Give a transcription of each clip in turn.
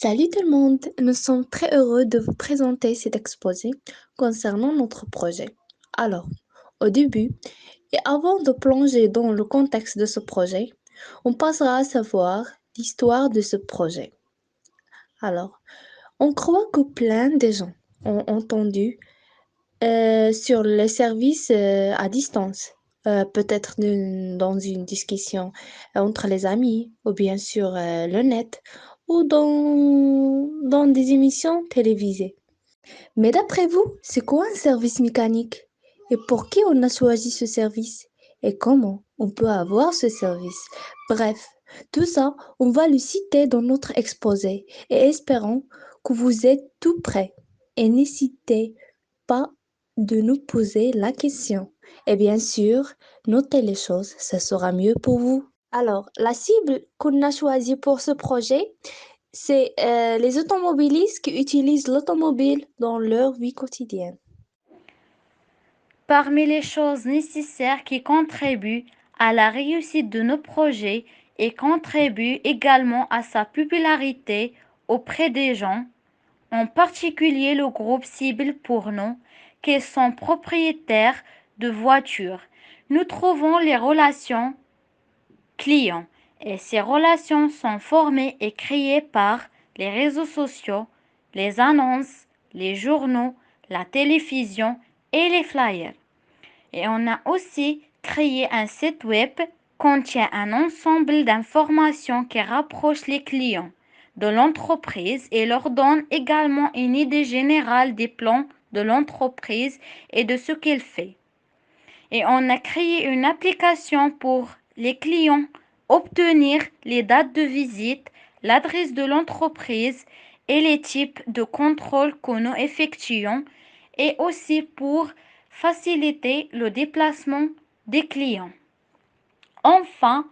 Salut tout le monde, nous sommes très heureux de vous présenter cet exposé concernant notre projet. Alors, au début, et avant de plonger dans le contexte de ce projet, on passera à savoir l'histoire de ce projet. Alors, on croit que plein de gens ont entendu sur les services à distance, peut-être dans une discussion entre les amis, ou bien sur le net, ou dans des émissions télévisées. Mais d'après vous, c'est quoi un service mécanique? Et pour qui on a choisi ce service? Et comment on peut avoir ce service? Bref, tout ça, on va le citer dans notre exposé et espérons que vous êtes tout prêts. Et n'hésitez pas de nous poser la question. Et bien sûr, notez les choses, ça sera mieux pour vous. Alors, la cible qu'on a choisie pour ce projet, c'est les automobilistes qui utilisent l'automobile dans leur vie quotidienne. Parmi les choses nécessaires qui contribuent à la réussite de nos projets et contribuent également à sa popularité auprès des gens, en particulier le groupe cible pour nous, qui sont propriétaires de voitures, nous trouvons les relations clients. Et ces relations sont formées et créées par les réseaux sociaux, les annonces, les journaux, la télévision et les flyers. Et on a aussi créé un site web qui contient un ensemble d'informations qui rapprochent les clients de l'entreprise et leur donne également une idée générale des plans de l'entreprise et de ce qu'elle fait. Et on a créé une application pour les clients obtenir les dates de visite, l'adresse de l'entreprise et les types de contrôles que nous effectuons et aussi pour faciliter le déplacement des clients. Enfin,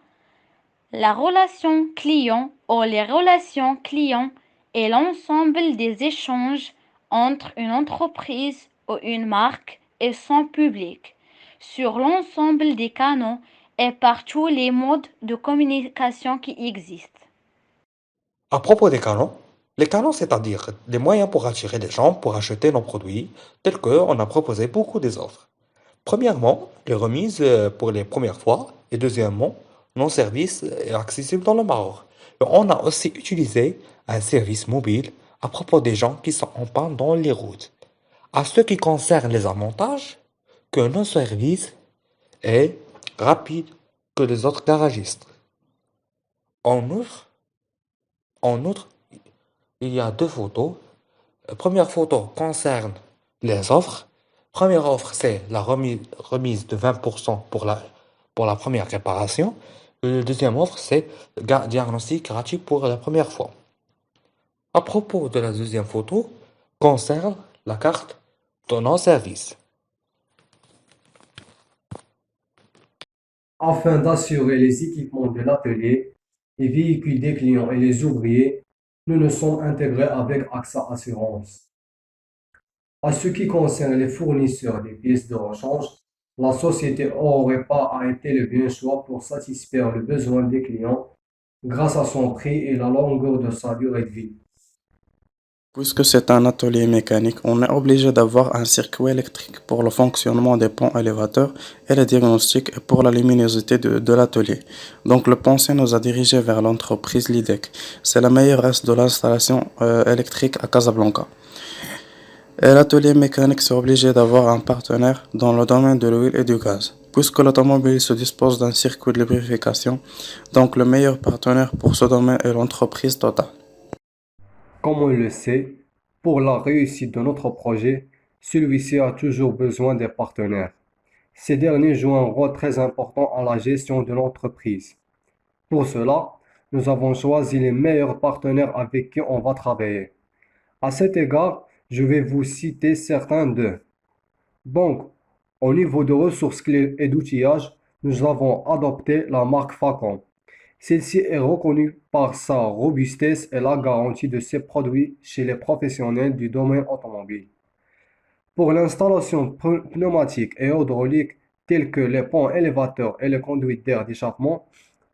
la relation client ou les relations clients est l'ensemble des échanges entre une entreprise ou une marque et son public sur l'ensemble des canaux et par tous les modes de communication qui existent. À propos des canaux, les canaux, c'est-à-dire des moyens pour attirer les gens pour acheter nos produits, tels qu'on a proposé beaucoup des offres. Premièrement, les remises pour les premières fois, et deuxièmement, nos services accessibles dans le Maroc. Et on a aussi utilisé un service mobile à propos des gens qui sont en panne dans les routes. À ce qui concerne les avantages, que nos services est rapide que les autres garagistes. En outre, en outre, il y a deux photos. Première photo concerne les offres. Première offre, c'est la remise de 20% pour la première réparation. Et la deuxième offre, c'est diagnostic gratuit pour la première fois. À propos de la deuxième photo, concerne la carte de nos services. Afin d'assurer les équipements de l'atelier, les véhicules des clients et les ouvriers, nous nous sommes intégrés avec AXA Assurance. À ce qui concerne les fournisseurs des pièces de rechange, la société Aurepa a été le bien choix pour satisfaire le besoin des clients grâce à son prix et la longueur de sa durée de vie. Puisque c'est un atelier mécanique, on est obligé d'avoir un circuit électrique pour le fonctionnement des ponts élévateurs et les diagnostics et pour la luminosité de l'atelier. Donc le pensée nous a dirigés vers l'entreprise Lidec. C'est la meilleure reste de l'installation électrique à Casablanca. Et l'atelier mécanique s'est obligé d'avoir un partenaire dans le domaine de l'huile et du gaz. Puisque l'automobile se dispose d'un circuit de lubrification, donc le meilleur partenaire pour ce domaine est l'entreprise Total. Comme on le sait, pour la réussite de notre projet, celui-ci a toujours besoin des partenaires. Ces derniers jouent un rôle très important à la gestion de l'entreprise. Pour cela, nous avons choisi les meilleurs partenaires avec qui on va travailler. À cet égard, je vais vous citer certains d'eux. Donc, au niveau de ressources clés et d'outillage, nous avons adopté la marque Facon. Celle-ci est reconnue par sa robustesse et la garantie de ses produits chez les professionnels du domaine automobile. Pour l'installation pneumatique et hydraulique telles que les ponts élévateurs et les conduites d'air d'échappement,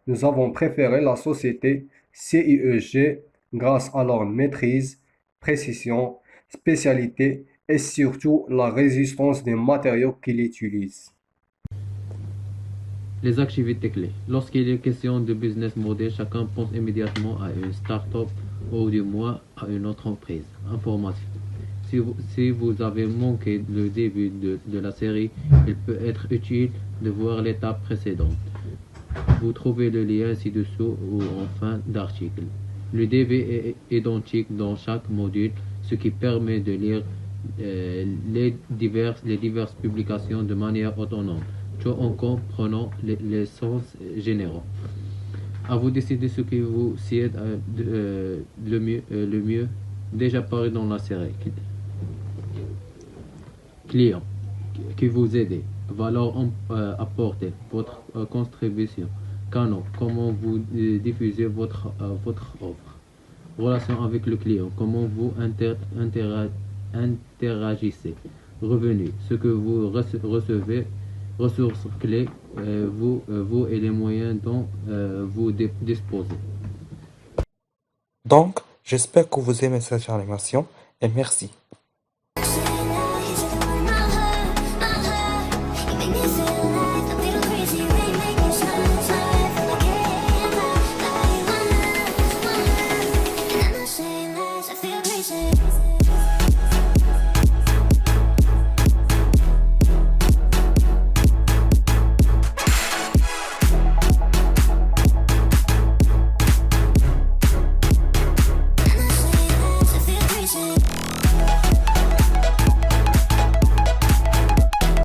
nous avons préféré la société CIEG grâce à leur maîtrise, précision, spécialité et surtout la résistance des matériaux qu'ils utilisent. Les activités clés. Lorsqu'il est question de business model, chacun pense immédiatement à une start-up ou du moins à une entreprise informatique. Si vous avez manqué le début de la série, il peut être utile de voir l'étape précédente. Vous trouvez le lien ci-dessous ou en fin d'article. Le DV est identique dans chaque module, ce qui permet de lire les diverses publications de manière autonome, tout en comprenant les sens généraux. À vous de décider ce qui vous sied le mieux, déjà paru dans la série. Client qui vous aide, valeur apportée, votre contribution, canon, comment vous diffusez votre offre, relation avec le client, comment vous interagissez, revenus, ce que vous recevez, ressources clés, vous et les moyens dont vous disposez. Donc, j'espère que vous aimez cette animation et merci.